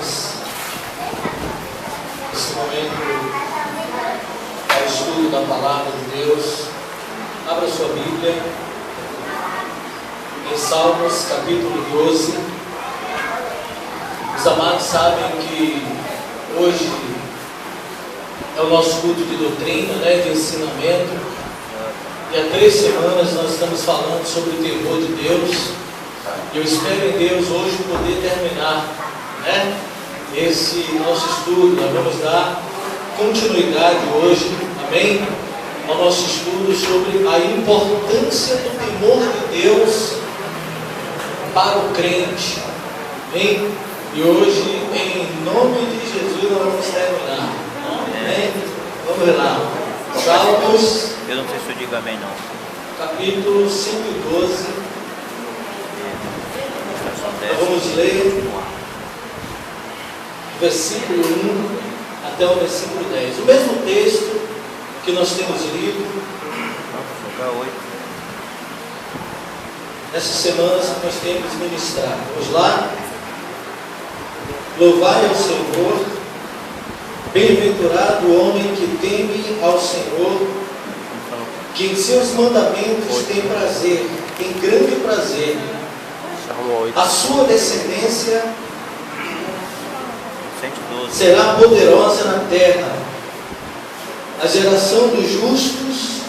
irmãs nesse momento ao estudo da palavra de Deus. Abra sua Bíblia em Salmos capítulo 12. Os amados sabem que hoje é o nosso culto de doutrina, de ensinamento. E há 3 semanas nós estamos falando sobre o temor de Deus. E eu espero em Deus hoje poder terminar esse nosso estudo. Nós vamos dar continuidade hoje, amém? Ao nosso estudo sobre a importância do temor de Deus para o crente, amém? E hoje, em nome de Jesus, nós vamos terminar, amém? Vamos lá, Salmos, eu não sei se eu digo amém não. Capítulo 112, nós vamos ler versículo 1 até o versículo 10, o mesmo texto que nós temos lido nessas semanas que nós temos ministrado. Vamos lá? Louvai ao Senhor, bem-aventurado o homem que teme ao Senhor, que em seus mandamentos tem prazer, tem grande prazer. A sua descendência será poderosa na terra. A geração dos justos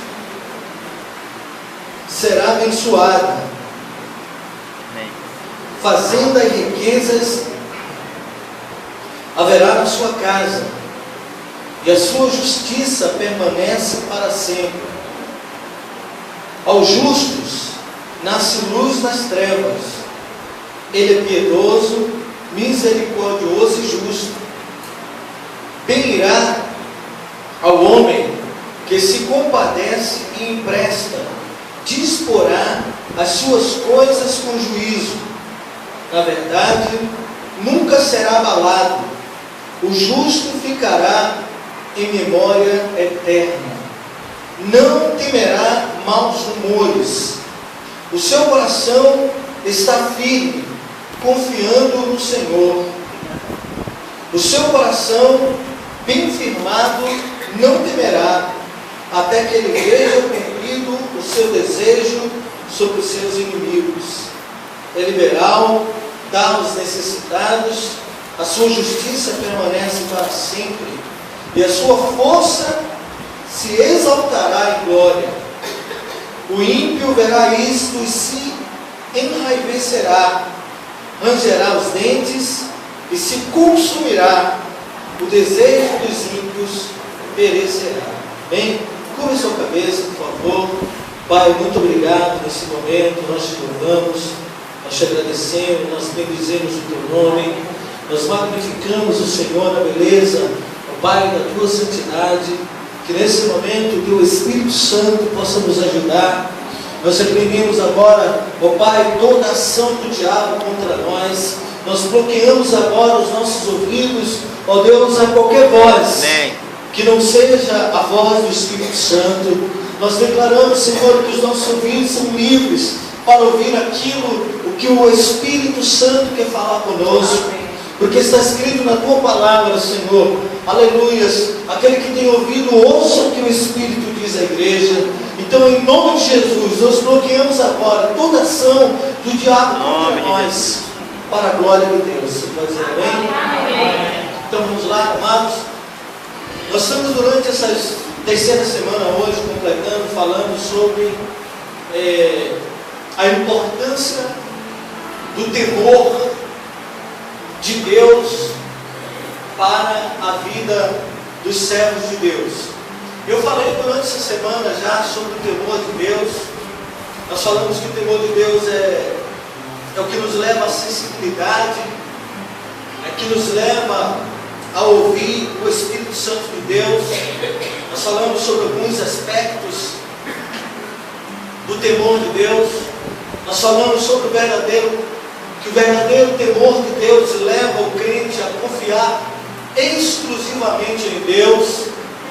será abençoada. Fazenda e riquezas haverá na sua casa, e a sua justiça permanece para sempre. Aos justos nasce luz nas trevas. Ele é piedoso, misericordioso e justo. Bem irá ao homem que se compadece e empresta, disporá as suas coisas com juízo. Na verdade, nunca será abalado. O justo ficará em memória eterna. Não temerá maus rumores. O seu coração está firme, confiando no Senhor. O seu coração bem firmado não temerá, até que ele veja cumprido o seu desejo sobre os seus inimigos. É liberal, dá aos necessitados, a sua justiça permanece para sempre, e a sua força se exaltará em glória. O ímpio verá isto e se enraivecerá, rangerá os dentes e se consumirá. O desejo dos ímpios perecerá. Bem, curva sua cabeça, por favor. Pai, muito obrigado nesse momento. Nós te louvamos, nós te agradecemos, nós bendizemos o teu nome, nós magnificamos o Senhor na beleza, ó Pai, da tua santidade. Que nesse momento o teu Espírito Santo possa nos ajudar. Nós repreendemos agora, ó Pai, toda ação do diabo contra nós. Nós bloqueamos agora os nossos ouvidos, ó Deus, a qualquer voz que não seja a voz do Espírito Santo. Nós declaramos, Senhor, que os nossos ouvidos são livres para ouvir aquilo o que o Espírito Santo quer falar conosco, porque está escrito na tua palavra, Senhor, aleluias, aquele que tem ouvido, ouça o que o Espírito diz à igreja. Então, em nome de Jesus, nós bloqueamos agora toda ação do diabo contra nós, para a glória de Deus. Você pode dizer amém? Então vamos lá, amados. Nós estamos durante essa 3ª semana hoje, completando, falando sobre a importância do temor de Deus para a vida dos servos de Deus. Eu falei durante essa semana já sobre o temor de Deus. Nós falamos que o temor de Deus é o que nos leva à sensibilidade, é que nos leva a ouvir o Espírito Santo de Deus. Nós falamos sobre alguns aspectos do temor de Deus. Nós falamos sobre que o verdadeiro temor de Deus leva o crente a confiar exclusivamente em Deus,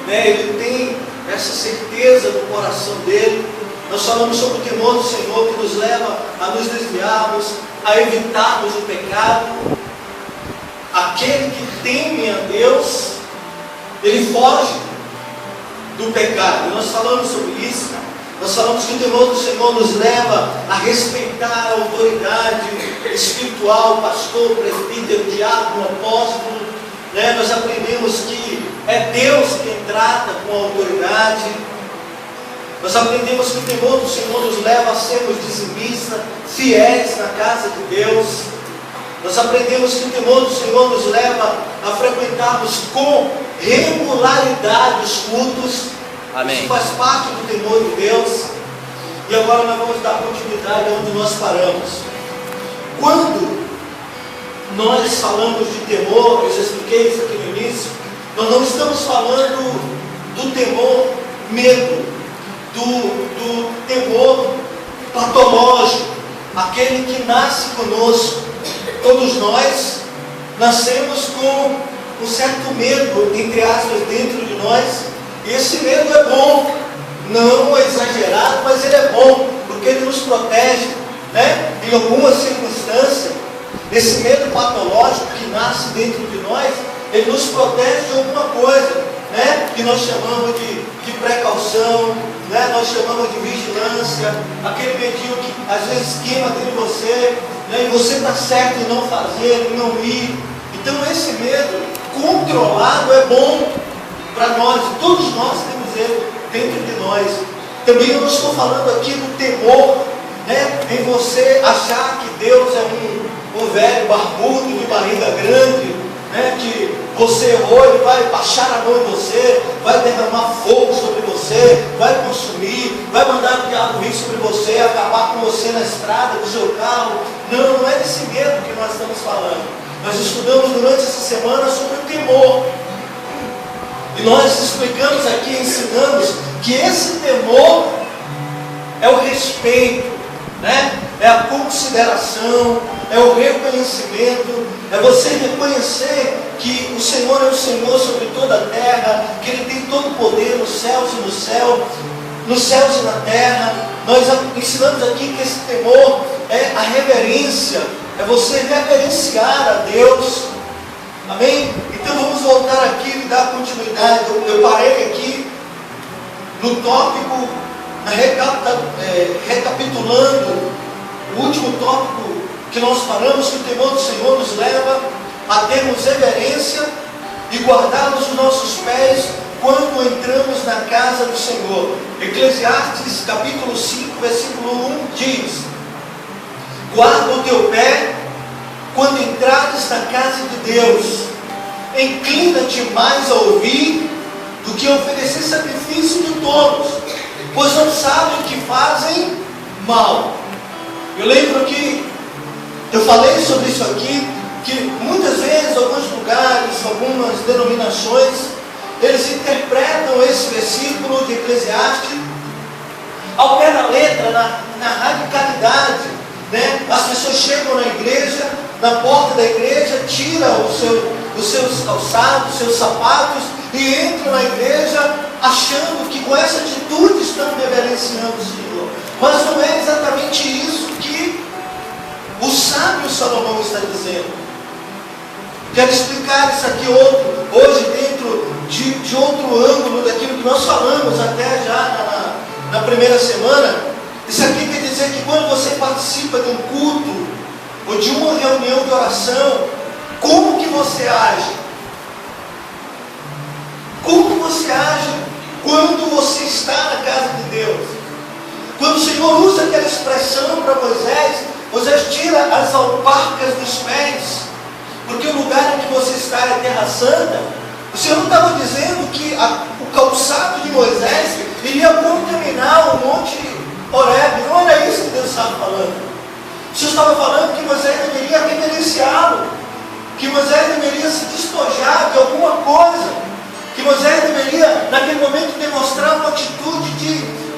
Ele tem essa certeza no coração dele. Nós falamos sobre o temor do Senhor, que nos leva a nos desviarmos, a evitarmos o pecado, a aquele que teme a Deus, ele foge do pecado. E nós falamos sobre isso. Nós falamos que o temor do Senhor nos leva a respeitar a autoridade espiritual, pastor, presbítero, diácono, apóstolo, né? Nós aprendemos que é Deus quem trata com a autoridade. Nós aprendemos que o temor do Senhor nos leva a sermos dizimistas, fiéis na casa de Deus. Nós aprendemos que o temor do Senhor nos leva a frequentarmos com regularidade os cultos. Amém. Isso faz parte do temor de Deus. E agora nós vamos dar continuidade onde nós paramos. Quando nós falamos de temor, eu já expliquei isso aqui no início, nós não estamos falando do temor medo, do temor patológico, aquele que nasce conosco. Todos nós nascemos com um certo medo, entre aspas, dentro de nós. E esse medo é bom, não exagerado, mas ele é bom, porque ele nos protege, né? Em algumas circunstâncias, esse medo patológico que nasce dentro de nós, ele nos protege de alguma coisa, né? Que nós chamamos de precaução, né? Nós chamamos de vigilância, aquele medinho que às vezes queima dentro de você, né? E você está certo em não fazer, em não ir. Então esse medo controlado é bom para nós, todos nós temos ele dentro de nós. Também eu não estou falando aqui do temor, né, em você achar que Deus é um velho barbudo de barriga grande, né, que você errou, ele vai baixar a mão em você, vai derramar fogo sobre você, vai consumir, vai mandar o diabo vir sobre você, acabar com você na estrada do seu carro. Não, não é desse medo que nós estamos falando. Nós estudamos durante essa semana sobre o temor. E nós explicamos aqui, ensinamos que esse temor é o respeito, né? É a consideração, é o reconhecimento, é você reconhecer que o Senhor é o Senhor sobre toda a terra, que Ele tem todo o poder nos céus e no céu, nos céus e na terra. Nós ensinamos aqui que esse temor é a reverência, é você reverenciar a Deus. Amém? Então vamos voltar aqui e dar continuidade. Eu parei aqui no tópico, recapitulando o último tópico que nós falamos, que o temor do Senhor nos leva a termos reverência e guardarmos os nossos pés quando entramos na casa do Senhor. Eclesiastes capítulo 5, versículo 1 diz: guarda o teu pé quando entrares na casa de Deus, inclina-te mais a ouvir do que oferecer sacrifício de tolos, pois não sabem o que fazem mal. Eu lembro que eu falei sobre isso aqui, que muitas vezes alguns lugares, algumas denominações, eles interpretam esse versículo de Eclesiastes ao pé da letra, na radicalidade, né? As pessoas chegam na igreja, na porta da igreja, tiram os seus calçados, os seus sapatos e entram na igreja achando que com essa atitude estão reverenciando o Senhor. Mas não é exatamente isso que o sábio Salomão está dizendo. Quero explicar isso aqui hoje dentro de outro ângulo daquilo que nós falamos até já na primeira semana. Isso aqui quer dizer que quando você participa de um culto ou de uma reunião de oração, como que você age? Como você age quando você está na casa de Deus? Quando o Senhor usa aquela expressão para Moisés tira as alparcas dos pés, porque o lugar em que você está é terra santa. O Senhor não estava dizendo que o calçado de Moisés iria contaminar o monte Horebe. Não era isso que Deus estava falando. O Senhor estava falando que Moisés deveria reverenciá-lo, que Moisés deveria se despojar de alguma coisa, que Moisés deveria naquele momento demonstrar uma atitude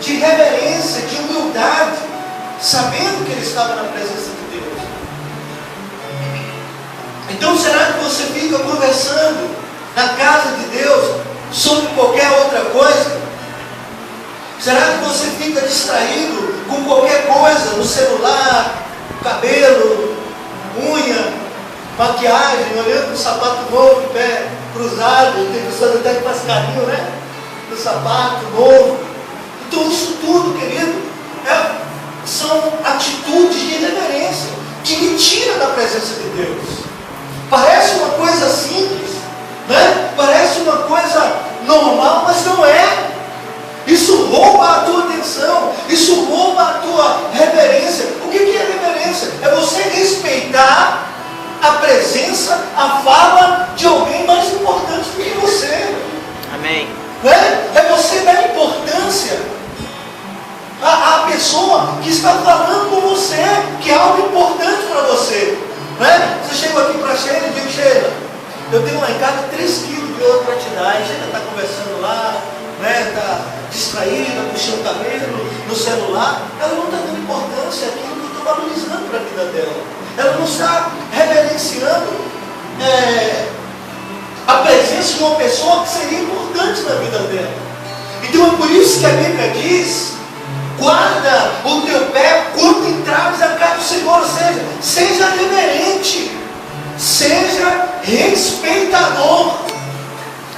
de reverência, de humildade, sabendo que ele estava na presença de Deus. Então será que você fica conversando na casa de Deus sobre qualquer outra coisa? Será que você fica distraído com qualquer coisa, no celular, cabelo, unha, maquiagem, olhando para o sapato novo, de pé cruzado, tem pessoas até que faz carinho, né? Do sapato novo. Então isso tudo, querido, são atitudes de irreverência que me tiram da presença de Deus. Parece uma coisa simples, né? Parece uma coisa normal, mas não é. Isso rouba a tua atenção, isso rouba a tua reverência. O que é reverência? É você respeitar a presença, a fala de alguém mais importante do que você. Amém. Né? É você dar importância à pessoa que está falando com você, que é algo importante para você. Né? Você chega aqui para a Sheila e diz: Sheila, eu tenho lá em casa 3 quilos de ouro para te dar. E Sheila está conversando lá, né? Está distraída, puxando o cabelo no celular. Ela não está dando importância àquilo que eu estou valorizando para a vida dela. Ela não está reverenciando a presença de uma pessoa que seria importante na vida dela. Então é por isso que a Bíblia diz: guarda o teu pé quando entrares na casa do Senhor. Ou seja reverente, seja respeitador,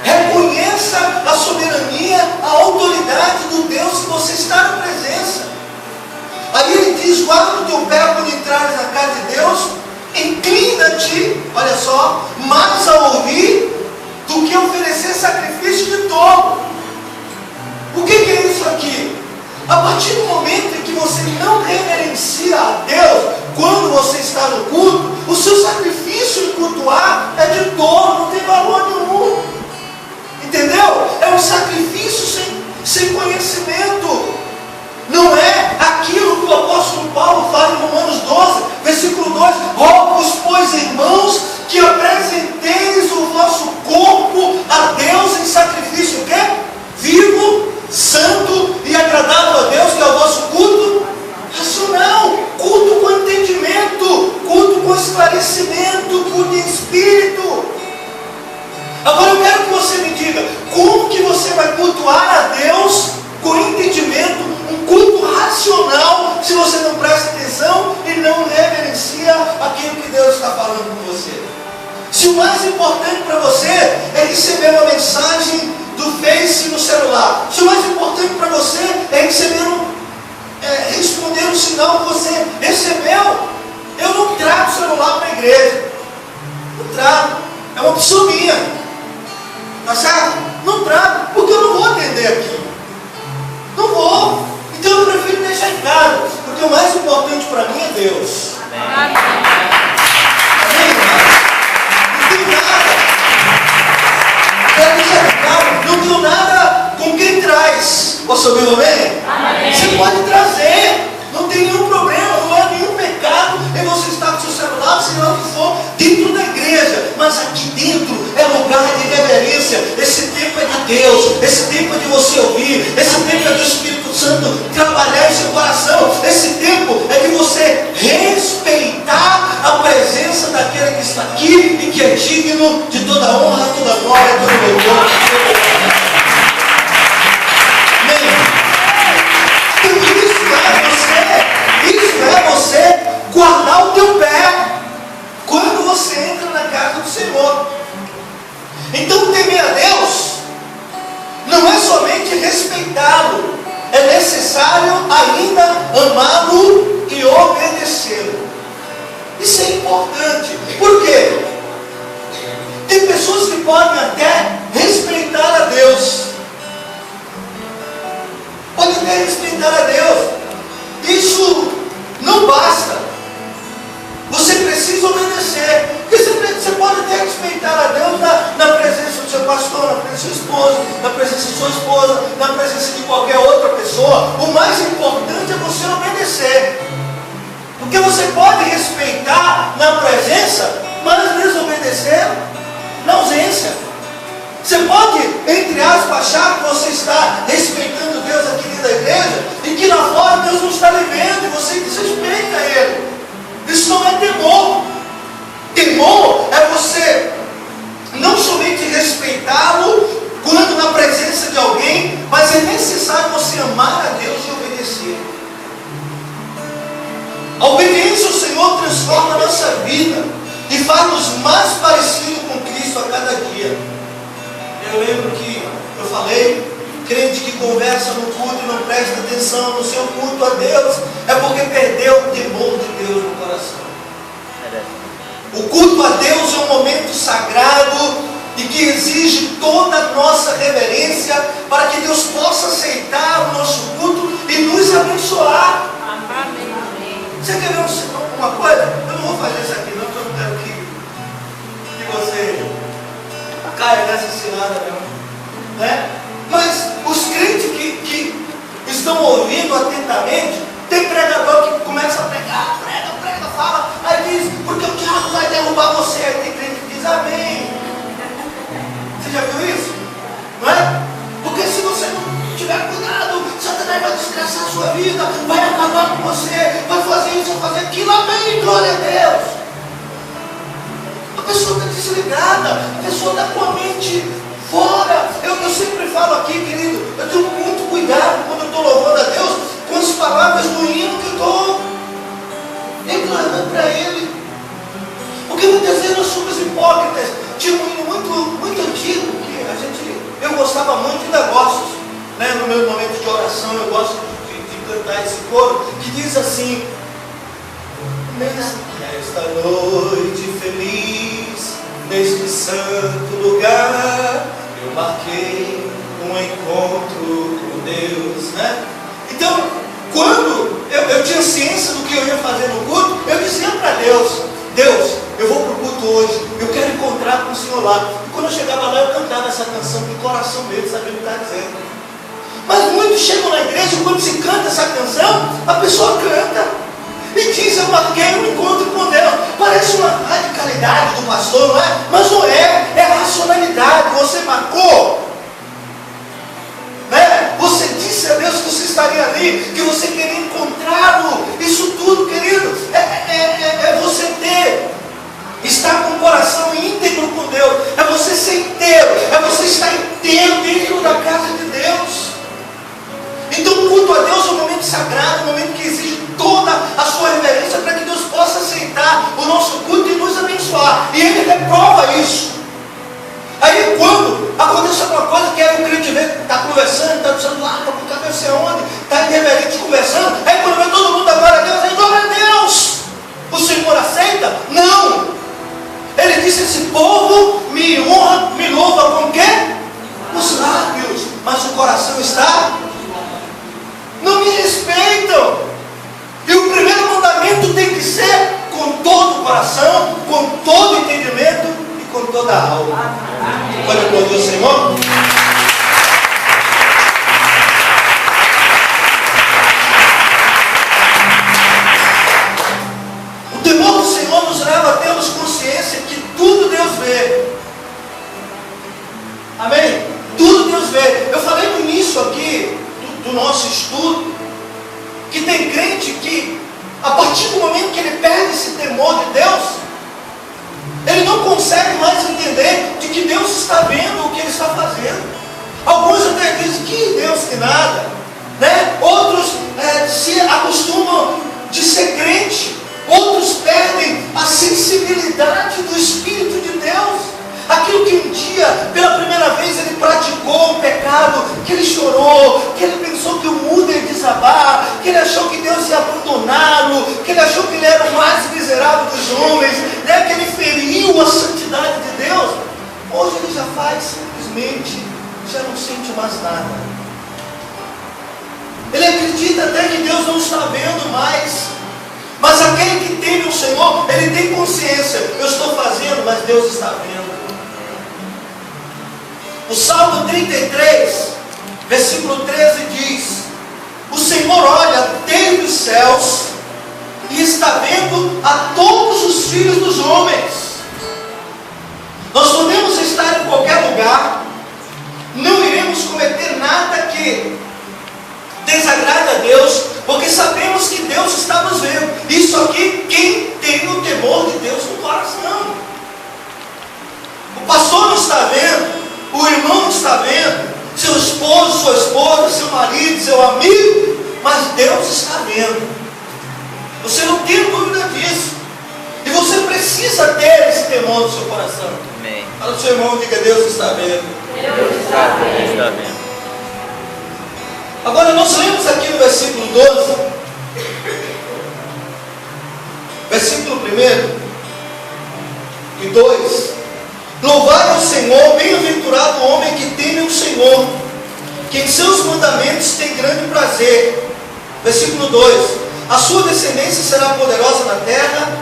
reconheça a soberania, a autoridade do Deus que você está na presença. Aí ele diz: guarda o teu pé quando entrares na casa de Deus, inclina-te, olha só, mais a ouvir do que oferecer sacrifício de tolo. O que é isso aqui? A partir do momento em que você não reverencia a Deus, quando você está no culto, o seu sacrifício em cultuar é de tolo, não tem valor nenhum. Entendeu? É um sacrifício sem conhecimento. Não é aquilo que o apóstolo Paulo fala em Romanos 12, versículo 2: rogo-vos, pois, irmãos, que apresenteis o vosso corpo a Deus em sacrifício, o quê? Vivo, santo e agradável a Deus, que é o vosso culto racional, culto com entendimento, culto com esclarecimento, culto em espírito. Agora eu quero que você me diga: como que você vai cultuar a Deus com entendimento, um culto racional, se você não presta atenção e não reverencia aquilo que Deus está falando com você? Se o mais importante para você é receber uma mensagem do Face no celular, se o mais importante para você é responder um sinal que você recebeu, eu não trago o celular para a igreja. Não trago. É uma opção minha. Tá certo? Não trago, porque eu não vou atender aqui. Não vou. Então eu prefiro deixar em casa, porque o mais importante para mim é Deus. Amém. Não tem nada. Quero deixar claro, não tenho nada com quem traz. Posso ouvir, amém? Amém? Você pode trazer, não tem nenhum problema, não é nenhum pecado em você estar com seu celular, seja lá o que for, dentro da igreja. Mas aqui dentro é lugar de reverência. Esse tempo é de Deus, esse tempo é de você ouvir, esse tempo é do Espírito Santo trabalhar em seu coração. Esse tempo é de você respeitar a presença daquele que está aqui e que é digno de toda honra, toda glória, todo louvor. Amém? Então isso é você guardar o teu pé quando você entra na casa do Senhor. Então temer a Deus não é somente respeitá-lo, é necessário ainda amá-lo e obedecê-lo. Isso é importante. Por quê? Tem pessoas que podem até respeitar a Deus. Podem até respeitar a Deus. Isso não basta. Você precisa obedecer. Porque você pode até respeitar a Deus na presença do seu pastor, na presença do seu esposo, na presença de sua esposa, na presença de qualquer outra pessoa. O mais importante é você obedecer. Porque você pode respeitar na presença, mas desobedecer na ausência. Você pode, entre aspas, achar que você está respeitando Deus aqui dentro da igreja e que lá fora Deus não está lhe vendo e você desrespeita Ele. Isso não é temor. Temor é você não somente respeitá-lo quando na presença de alguém, mas é necessário você amar a Deus e obedecer. A obediência ao Senhor transforma a nossa vida. e faz-nos mais parecidos com Cristo a cada dia. Eu lembro que eu falei, crente que conversa no culto e não presta atenção no seu culto a Deus, é porque perdeu o temor de Deus no coração. O culto a Deus é um momento sagrado e que exige toda a nossa reverência para que Deus possa aceitar o nosso culto e nos abençoar. Você quer ver uma coisa? Eu não vou fazer isso aqui não, porque eu não quero que você caia nessa cilada não, né? Mas os crentes que estão ouvindo atentamente, tem pregador que começa a pregar, prega, fala, aí diz, porque o diabo vai derrubar você. Aí tem crente que diz amém. Você já viu isso? Não é? Porque se você não tiver cuidado, Satanás vai desgraçar a sua vida, vai acabar com você, vai fazer isso, vai fazer aquilo, amém, glória a Deus. A pessoa está desligada, a pessoa está com a mente fora. Eu sempre falo aqui, querido, eu tenho muito cuidado quando eu estou louvando a Deus com as palavras do hino que eu estou declarando para Ele. Porque muitas vezes nós somos hipócritas. Tinha um hino muito antigo que eu gostava muito, ainda gosto, né? No meu momento de oração eu gosto de cantar esse coro, que diz assim: nesta noite feliz, neste santo lugar, eu marquei um encontro com Deus, né? Então, quando eu tinha ciência do que eu ia fazer no culto, eu dizia para Deus: Deus, eu vou para o culto hoje, eu quero encontrar com o Senhor lá. E quando eu chegava lá, eu cantava essa canção de coração mesmo, sabia o que está dizendo. Mas muitos chegam na igreja e quando se canta essa canção, a pessoa canta e diz: eu marquei um encontro com Deus. Parece uma radicalidade do pastor, não é? Mas não é, é racionalidade. Você marcou, né? Você disse a Deus que você estaria ali, que você queria encontrá-lo. Isso tudo, querido, é você estar com o coração íntegro com Deus, é você ser inteiro, é você estar inteiro dentro da casa de Deus. Então o culto a Deus é um momento sagrado, um momento que exige toda a sua reverência para que Deus possa aceitar o nosso culto e nos abençoar. E Ele reprova isso. Aí quando acontece alguma coisa que aí o crente vê, está conversando, está do celular, está por cabeça onde, está irreverente conversando, aí quando vê todo mundo agora a Deus, aí glória a Deus, o Senhor aceita? Não! Ele disse: esse povo me honra, me louva com o quê? Os lábios, mas o coração está, não me respeitam. E o primeiro mandamento tem que ser com todo o coração, com todo o entendimento e com toda a alma. Olha para Deus, Senhor. O temor do Senhor nos leva a termos consciência que tudo Deus vê. Amém? Tudo Deus vê. Eu falei no início aqui do nosso estudo que tem crente que, a partir do momento que ele perde esse temor de Deus, ele não consegue mais entender de que Deus está vendo o que ele está fazendo. Alguns até dizem que Deus que nada, né? Outros se acostumam de ser crente. Outros perdem a sensibilidade do Espírito de Deus. Aquilo que um dia, pela primeira vez, ele praticou um pecado, que ele chorou, que ele pensou que o mundo ia desabar, que ele achou que Deus ia abandoná-lo, que ele achou que ele era o mais miserável dos homens, né? Que ele feriu a santidade de Deus. Hoje ele já faz simplesmente, já não sente mais nada. Ele acredita até que Deus não está vendo mais. Mas aquele que teme o Senhor, ele tem consciência: eu estou fazendo, mas Deus está vendo. O Salmo 33, versículo 13 diz: o Senhor olha desde os céus e está vendo a todos os filhos dos homens. Nós podemos estar em qualquer lugar, não iremos cometer nada que desagrade a Deus, porque sabemos que Deus está nos vendo. Isso aqui, quem tem o temor de Deus no coração. O pastor não está vendo, o irmão não está vendo, seu esposo, sua esposa, seu marido, seu amigo, mas Deus está vendo. Você não tem dúvida disso. E você precisa precisa ter esse temor no seu coração. Amém. Fala para o seu irmão, diga: Deus está vendo. Deus está vendo. Agora nós lemos aqui no versículo 12, versículo 1 e 2: louvai ao Senhor, bem-aventurado o homem que teme o Senhor, que em seus mandamentos tem grande prazer. Versículo 2: a sua descendência será poderosa na terra,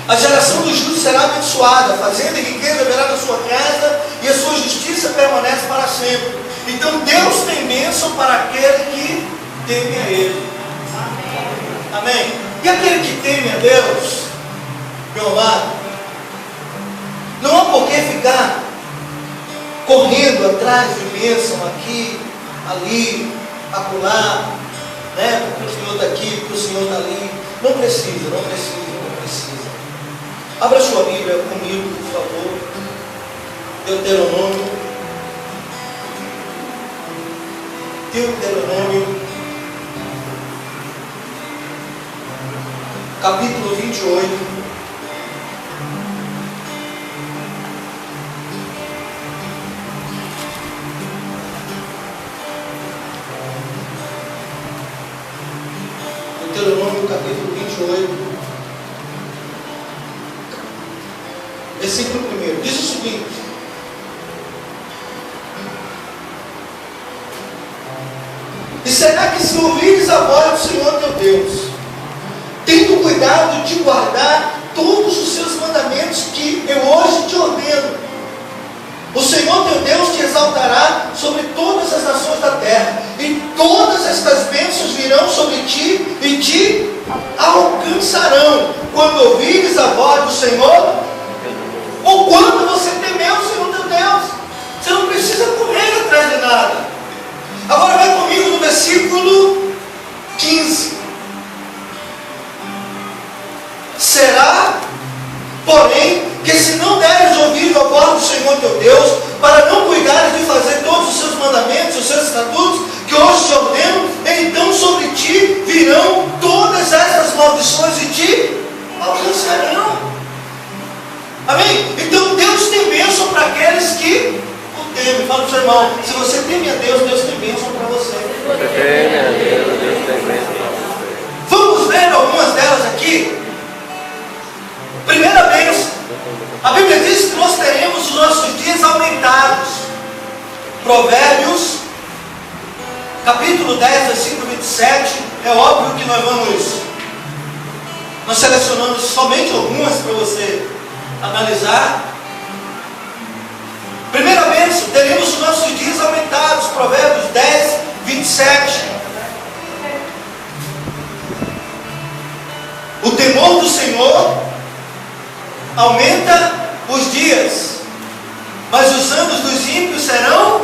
a geração dos justos será abençoada, fazenda e riqueza haverá na sua casa, e a sua justiça permanece para sempre. Então Deus tem bênção para aquele que teme a Ele. Amém? E aquele que teme a Deus, meu amado, não há por que ficar correndo atrás de bênção aqui, ali, acolá, né? Porque o Senhor está aqui, porque o Senhor está ali. Não precisa, não precisa, não precisa. Abra sua Bíblia comigo, por favor. Deuteronômio, capítulo 28. Deuteronômio, capítulo 28, versículo 1, diz o seguinte: e será que se ouvires a voz do Senhor teu Deus, tendo cuidado de guardar todos os seus mandamentos que eu hoje te ordeno, o Senhor teu Deus te exaltará sobre todas as nações da terra, e todas estas bênçãos virão sobre ti e te alcançarão quando ouvires a voz do Senhor, ou quando você temer o Senhor teu Deus. Você não precisa correr atrás de nada. Agora vai comigo no versículo 15. Será, porém, que se não deres ouvido a voz do Senhor teu Deus, para não cuidares de fazer todos os seus mandamentos, os seus estatutos, que hoje te ordeno, então sobre ti virão todas essas maldições e te alcançarão. Amém? Então Deus tem bênção para aqueles que o temem. Fala para o seu irmão: se você teme a Deus, Deus tem bênção para você. Deus tem bênção para você. Vamos ver algumas delas aqui. Primeira bênção: a Bíblia diz que nós teremos os nossos dias aumentados. Provérbios, capítulo 10, versículo 27. É óbvio que nós selecionamos somente algumas para você analisar. Primeira bênção: teremos os nossos dias aumentados. Provérbios 10, 27. O temor do Senhor aumenta os dias, mas os anos dos ímpios serão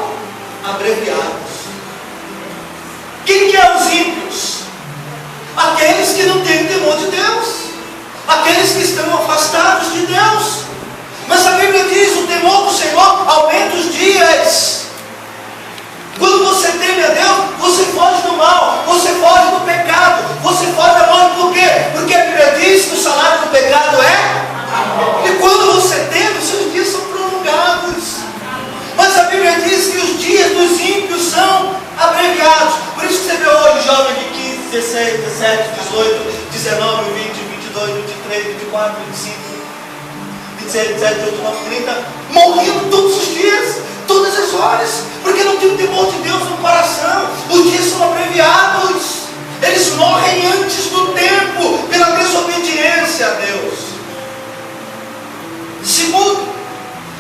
abreviados. Quem que é os ímpios? Aqueles que não têm temor de Deus, aqueles que estão afastados de Deus. Mas a Bíblia diz: o temor do Senhor aumenta os dias. Quando você teme a Deus, você foge do mal, você foge do pecado, você foge da morte. Por quê? Porque a Bíblia diz que o salário do pecado é. E quando você teme, os seus dias são prolongados. Mas a Bíblia diz que os dias dos ímpios são abreviados. Por isso que você vê hoje jovens de 15, 16, 17, 18, 19, 20, 22, 23, 24, 25, 26, 27, 28, 29, 30, morrendo todos os dias, todas as horas, porque não tem o temor de Deus no coração. Os dias são abreviados. Eles morrem antes do tempo, pela desobediência a Deus. Segundo,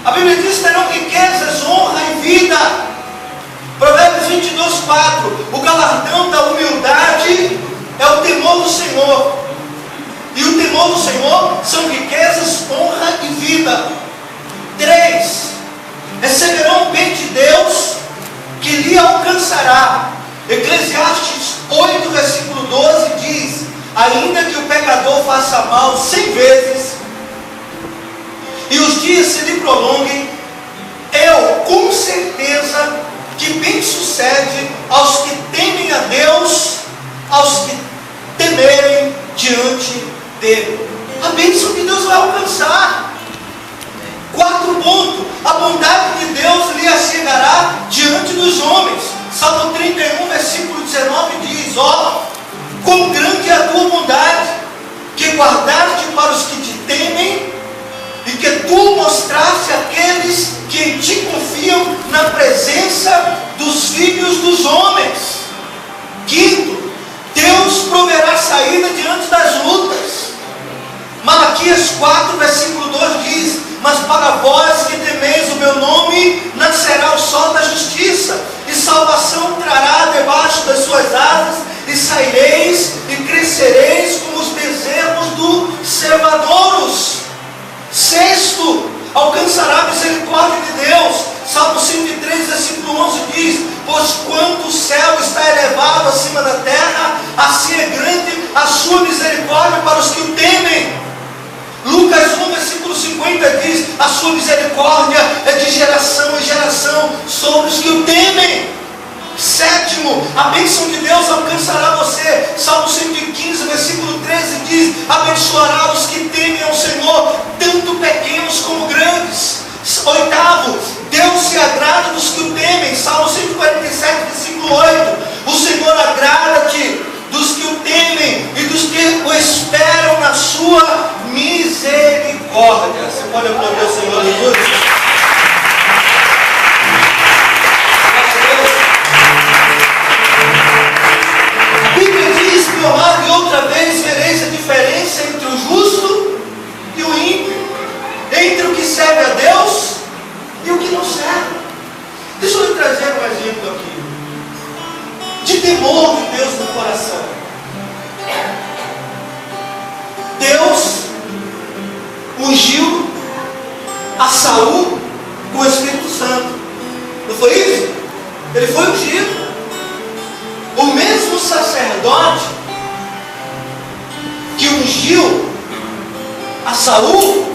a Bíblia diz que terão riquezas, honra e vida. Provérbios 22, 4. O galardão da humildade é o temor do Senhor. E o temor do Senhor são riquezas, honra e vida. 3. Receberão o bem de Deus que lhe alcançará. Eclesiastes 8, versículo 12 diz: ainda que o pecador faça mal 100 vezes e os dias se lhe prolonguem, eu com certeza que bem sucede aos que temem a Deus, aos que temerem diante dele. a bênção de Deus vai alcançar. Quarto ponto, a bondade de Deus lhe chegará diante dos homens. Salmo 31, versículo 19 diz: ó, quão grande é a tua bondade, que guardaste para os que te temem, e que tu mostraste àqueles que em ti confiam na presença dos filhos dos homens. Quinto, Deus proverá saída diante das lutas. Malaquias 4, versículo 2 diz: mas para vós que temeis o meu nome, nascerá o sol da justiça, e salvação trará debaixo das suas asas, e saireis e crescereis como os bezerros do cevadouros. Sexto, alcançará a misericórdia de Deus. Salmo 103, versículo 11 diz: pois quanto o céu está elevado acima da terra, assim é grande a sua misericórdia para os que o temem. Lucas 1, versículo 50 diz: a sua misericórdia é de geração em geração sobre os que o temem. Sétimo, a bênção de Deus alcançará você. Salmo 115, versículo 13 diz: abençoará os que temem ao Senhor, tanto pequenos como grandes. Oitavo, Deus se agrada dos que o temem. Salmo 147, versículo 8: o Senhor agrada-te dos que o temem e dos que o esperam na sua misericórdia. Você pode aplaudir o Senhor Jesus? A Bíblia diz, meu amado, e outra vez vereis a diferença entre o justo e o ímpio, entre o que serve a Deus e o que não serve. Deixa eu lhe trazer um exemplo aqui de temor de Deus no coração. Deus ungiu a Saul com o Espírito Santo. Não foi isso? Ele foi ungido. O mesmo sacerdote que ungiu a Saul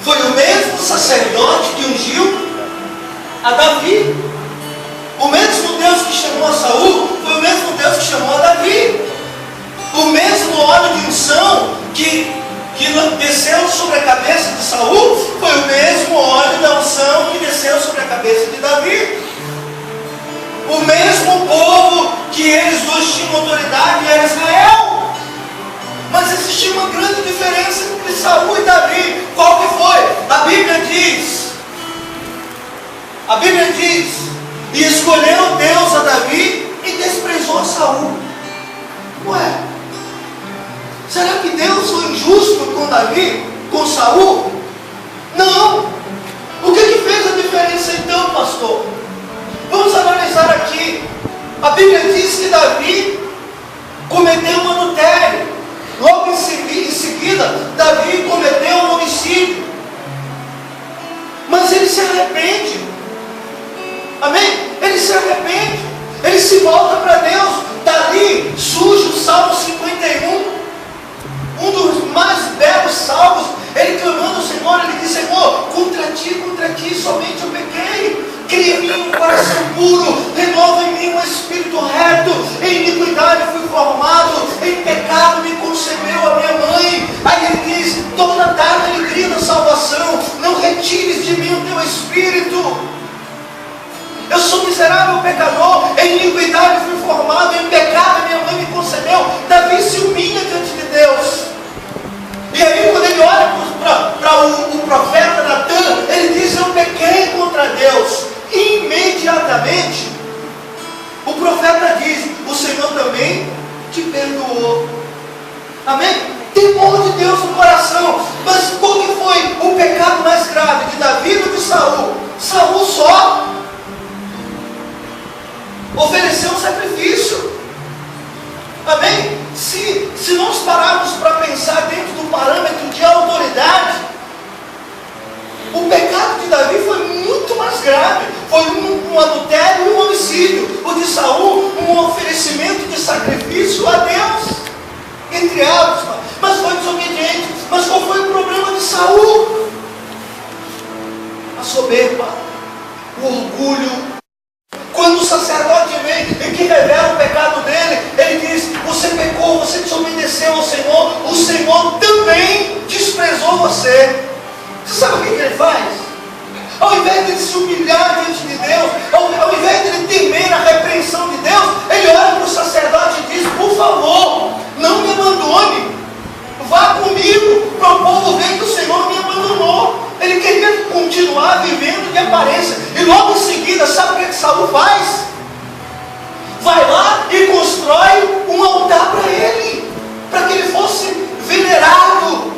foi o mesmo sacerdote que ungiu a Davi. O mesmo Deus que chamou a Saul foi o mesmo Deus que chamou a Davi. O mesmo óleo de unção que desceu sobre a cabeça de Saul foi o mesmo óleo da unção que desceu sobre a cabeça de Davi. O mesmo povo que eles dois tinham autoridade era Israel. Mas existia uma grande diferença entre Saul e Davi. Qual que foi? A Bíblia diz: e escolheu Deus a Davi e desprezou a Saul. Ué, será que Deus foi injusto com Davi, com Saul? Não. O que fez a diferença então, pastor? Vamos analisar aqui. A Bíblia diz que Davi cometeu um adultério. Logo em seguida, Davi cometeu um homicídio. Mas ele se arrepende. Amém? Ele se arrepende. Ele se volta para Deus. Dali surge o Salmo 51. Um dos mais belos salmos. Ele clamando ao Senhor. Ele diz: Senhor, contra ti somente eu pequei. Cria em mim um coração puro, renova em mim um espírito reto. Em iniquidade fui formado, em pecado me concebeu a minha mãe. Aí ele diz: toda tarde ele grita salvação, não retires de mim o teu espírito. Eu sou miserável pecador, em iniquidade fui formado, em pecado minha mãe me concebeu. Davi se humilha diante de Deus. E aí quando ele olha para o profeta Natan, ele diz: eu pequei contra Deus. Imediatamente o profeta diz: o Senhor também te perdoou. Amém? Temor de Deus no coração. Mas qual que foi o pecado mais grave de Davi ou de Saul? Saul só ofereceu um sacrifício. Amém? Se nós pararmos para pensar dentro do parâmetro de Sabe o que ele faz? Ao invés de ele se humilhar diante de Deus, ao invés de ele temer a repreensão de Deus, ele olha para o sacerdote e diz: por favor, não me abandone, vá comigo para o povo ver que o Senhor me abandonou. Ele queria continuar vivendo de aparência. E logo em seguida, sabe o que Saul faz? Vai lá e constrói um altar para ele, para que ele fosse venerado.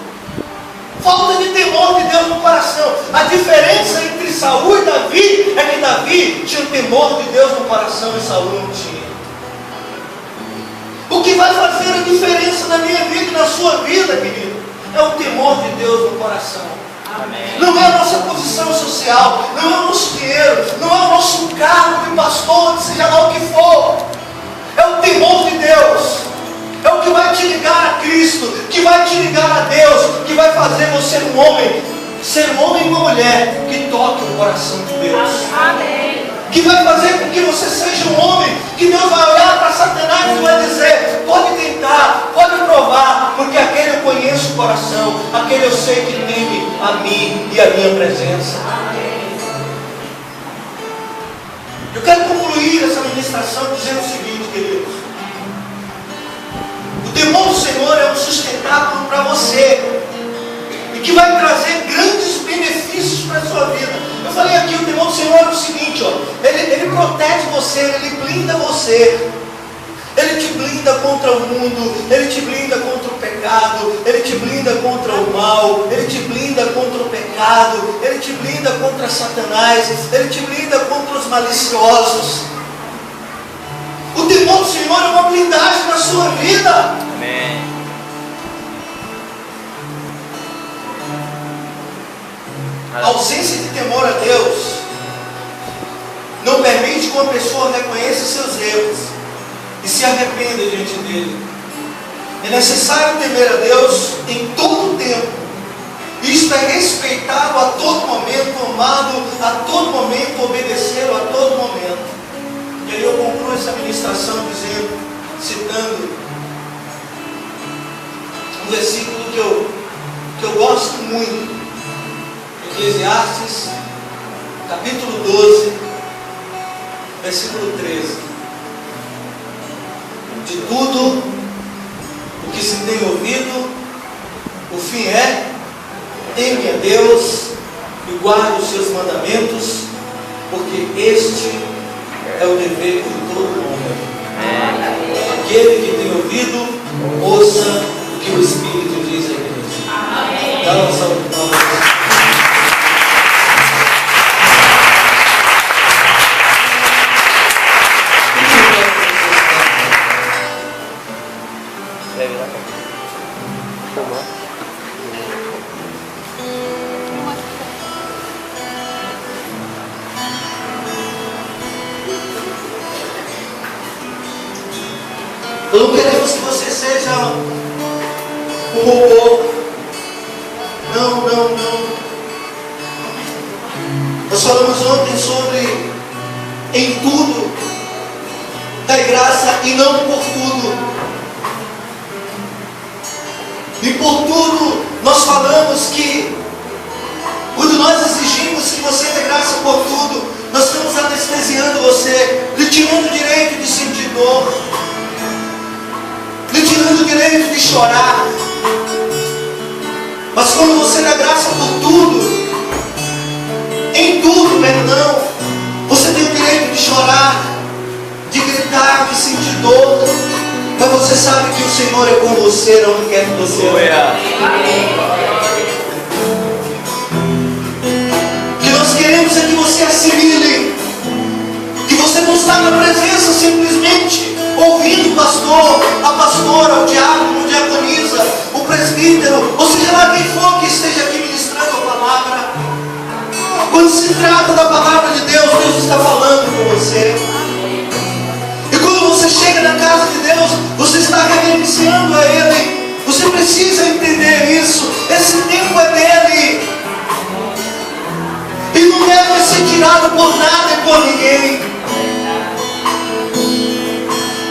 Falta de temor de Deus no coração. A diferença entre Saul e Davi é que Davi tinha o temor de Deus no coração e Saul não tinha. O que vai fazer a diferença na minha vida e na sua vida, querido, é o temor de Deus no coração. Amém. Não é a nossa posição social, não é o nosso dinheiro, não é o nosso cargo de pastor, seja lá o que for. É o temor de Deus. É o que vai te ligar a Cristo, que vai te ligar a Deus, que vai fazer você ser um homem e uma mulher que toque o coração de Deus. Amém. Que vai fazer com que você seja um homem, que Deus vai olhar para Satanás e vai dizer: pode tentar, pode provar, porque aquele eu conheço o coração, aquele eu sei que teme a mim e a minha presença. Amém. Eu quero concluir essa ministração dizendo o seguinte, queridos: o temor do Senhor é um sustentáculo para você e que vai trazer grandes benefícios para a sua vida. Eu falei aqui, o temor do Senhor é o seguinte, ó, ele protege você, ele blinda você, ele te blinda contra o mundo, ele te blinda contra o pecado, ele te blinda contra o mal, ele te blinda contra o pecado, ele te blinda contra Satanás, ele te blinda contra os maliciosos. O temor do Senhor é uma blindagem na sua vida. Amém. A ausência de temor a Deus não permite que uma pessoa reconheça seus erros e se arrependa diante dele. É necessário temer a Deus em todo o tempo. Isto é respeitá-lo a todo momento, amá-lo a todo momento, obedecê-lo a todo momento. E aí eu concluo essa ministração dizendo, citando um versículo que eu gosto muito, Eclesiastes, capítulo 12, versículo 13. De tudo o que se tem ouvido, o fim é: teme a Deus e guarde os seus mandamentos, porque este é o dever de todo homem. Aquele que tem ouvido, ouça o que o Espírito diz à igreja. Dá uma salva de palmas. Eu não queremos que você seja um robô. Não. Nós falamos ontem sobre em tudo dai graça e não por tudo. E por tudo nós falamos que quando nós exigimos que você dê graça por tudo, nós estamos anestesiando você, lhe tirando o direito de sentir dor, lhe tirando o direito de chorar. Mas quando você dá graça por tudo, em tudo, perdão, você tem o direito de chorar, de gritar, de sentir dor, mas você sabe que o Senhor é com você, não quer que você O que nós queremos é que você assimile, que você não está na presença simplesmente ouvindo o pastor, a pastora, o diácono, a diaconisa, o presbítero, ou seja lá quem for que esteja aqui ministrando a palavra. Quando se trata da palavra de Deus, Deus está falando com você. E quando você chega na casa de Deus, você está reverenciando a Ele. Você precisa entender isso. Esse tempo é dele. E não deve ser tirado por nada e por ninguém.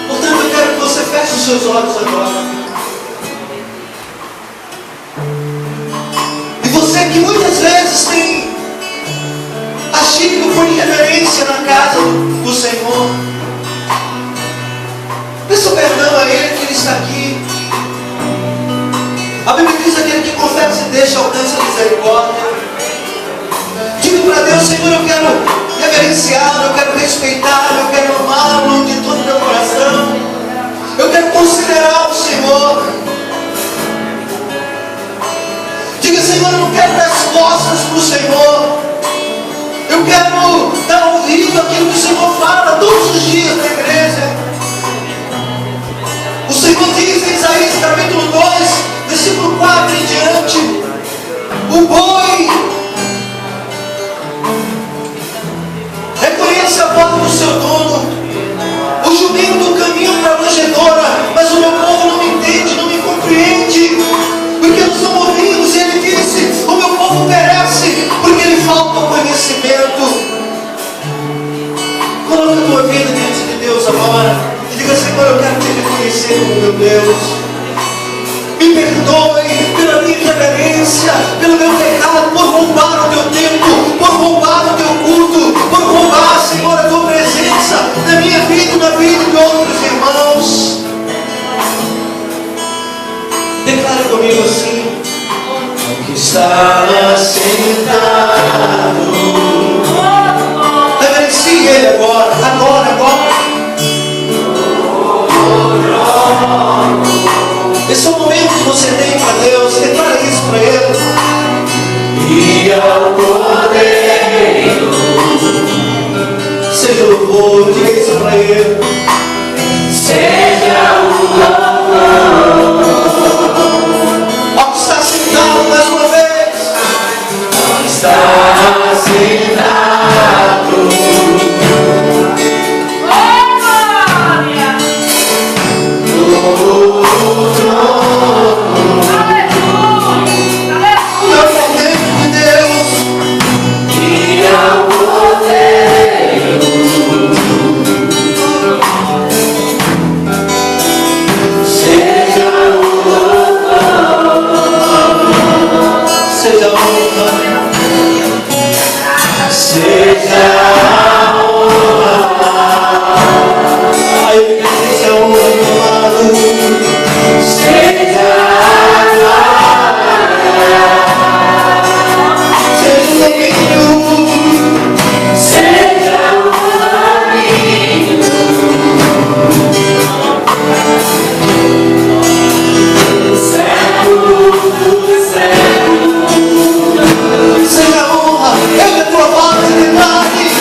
Portanto, eu quero que você feche os seus olhos agora. E você que muitas vezes digno por irreverência na casa do Senhor. Peça perdão a Ele que Ele está aqui. A Bíblia diz: aquele que confessa e deixa alcança a misericórdia. Diga para Deus: Senhor, eu quero reverenciá-lo, eu quero respeitá-lo, eu quero amá-lo de todo o meu coração. Eu quero considerar o Senhor. Diga: Senhor, eu não quero dar as costas para o Senhor. Eu quero dar ouvido àquilo que o Senhor fala todos os dias na igreja. O Senhor diz em Isaías capítulo 2, versículo 4 em diante: o boi reconhece a voz do seu dono, o jumento caminha para a manjedoura, mas o meu povo não me entende, não me compreende, porque não são ouvidos. E ele disse: o meu povo perece porque lhe falta o conhecimento. Coloca a tua vida diante de Deus agora e diga: Senhor, eu quero te reconhecer como meu Deus. Me perdoe pela minha irreverência, pelo meu pecado, por roubar o teu tempo, por roubar o teu culto, por roubar, Senhor, a tua presença na minha vida e na vida de outros irmãos. Declara comigo assim: que está sentado. Reverencie Ele agora, agora. Esse é o momento que você tem para Deus. Declara isso para Ele. E ao Cordeiro seja o louvor, diga isso para Ele. Seja o louvor. Ao que está sentado mais uma vez. Ao que está sentado. Seja a honra, ergue a tua voz e declare.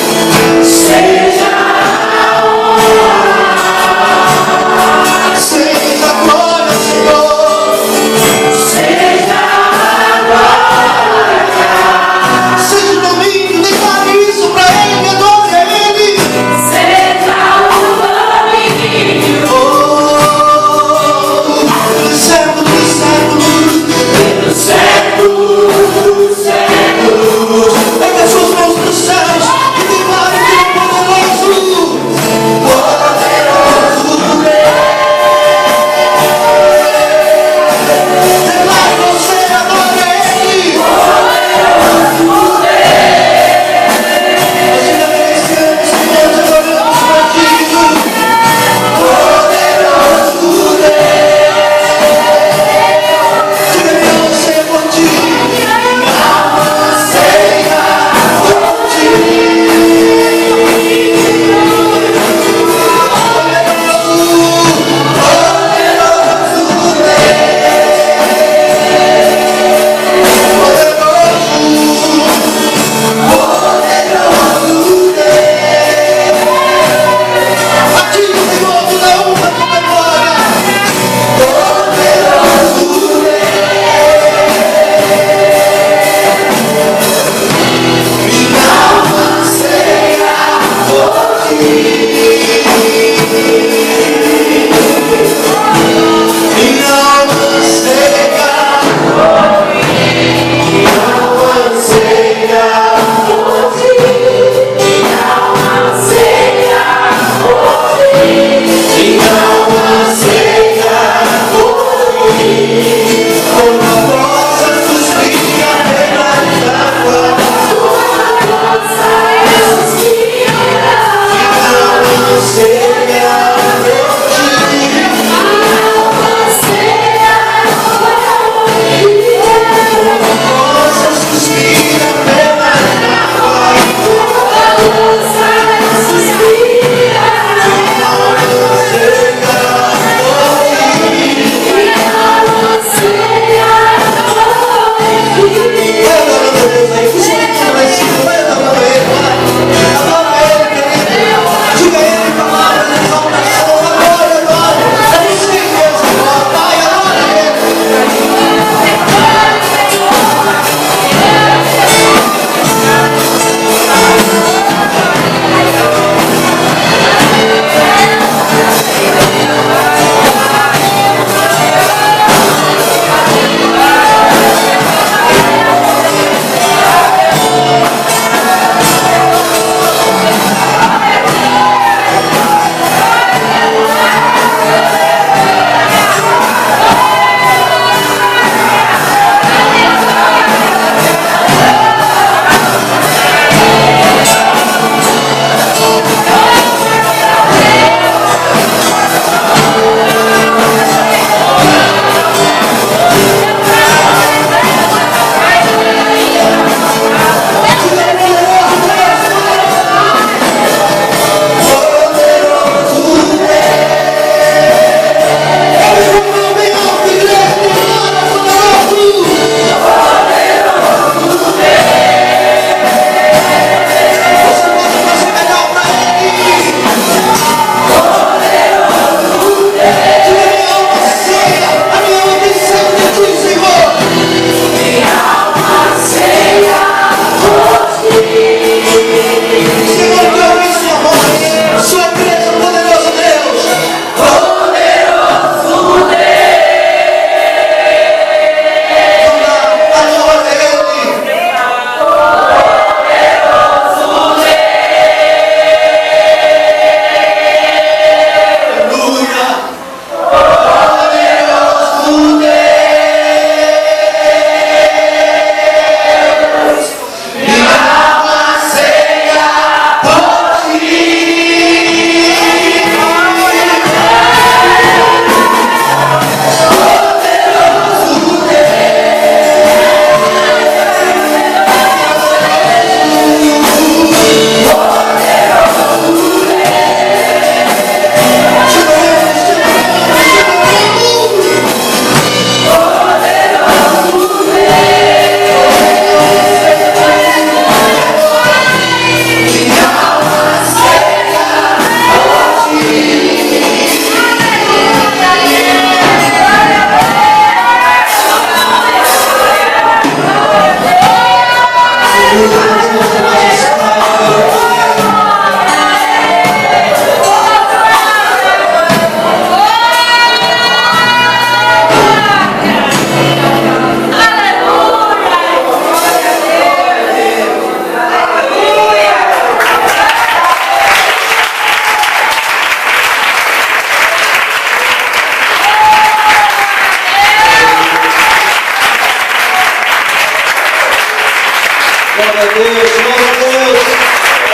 Glória a Deus, glória a Deus.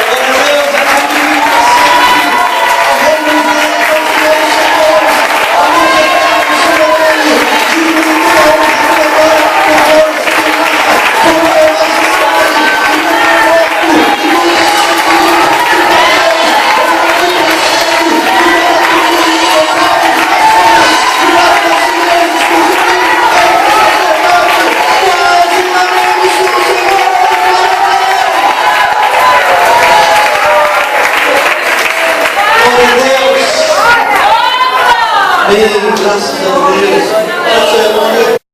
Glória a Deus, a caminho para sempre. A reino vem, confiança a Deus. A luz eterna sobre ele. Digno de toda honra, glória, força, poder, majestade, Amém, graças a Deus.